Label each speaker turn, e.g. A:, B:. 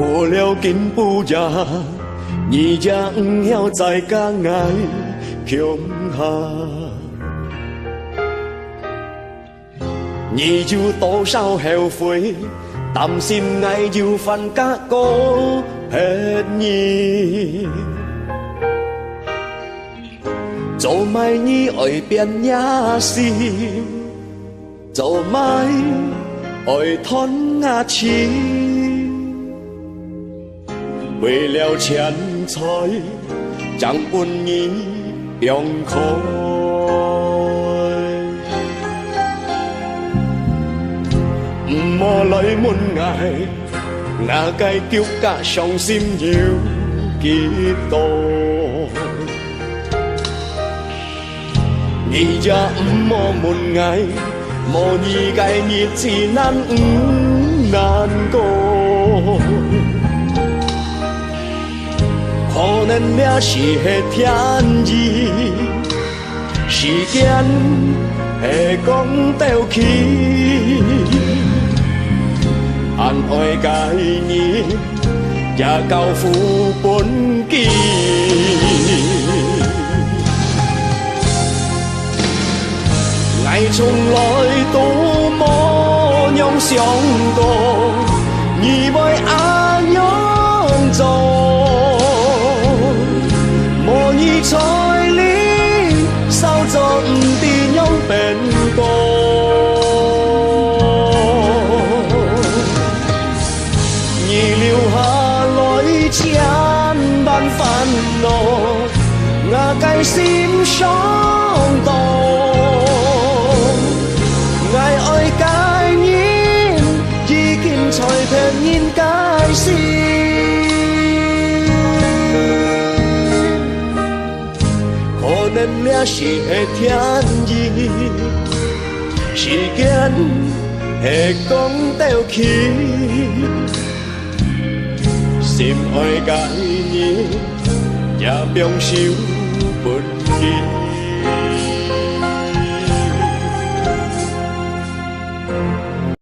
A: 过了金不夜，你才不晓再甲爱恐吓。你有多少后悔？担心爱就犯甲孤骗你。做卖你爱变野心，做卖爱吞下钱，为了钱财将本意用开。唔好来问爱，我该叫甲伤心有几多？你也唔好问爱，无你嘅日子咱唔难过。可能也是迄天意，时间会讲到起。按爱概念，也交付本钱。爱从来都无样想过，你会怎样做？无意在你稍作唔知样变过。千万烦恼，我该心上多。爱概念已经在骗人解释，可能也是会天意，时间会讲到起。心爱概念，也表示本气。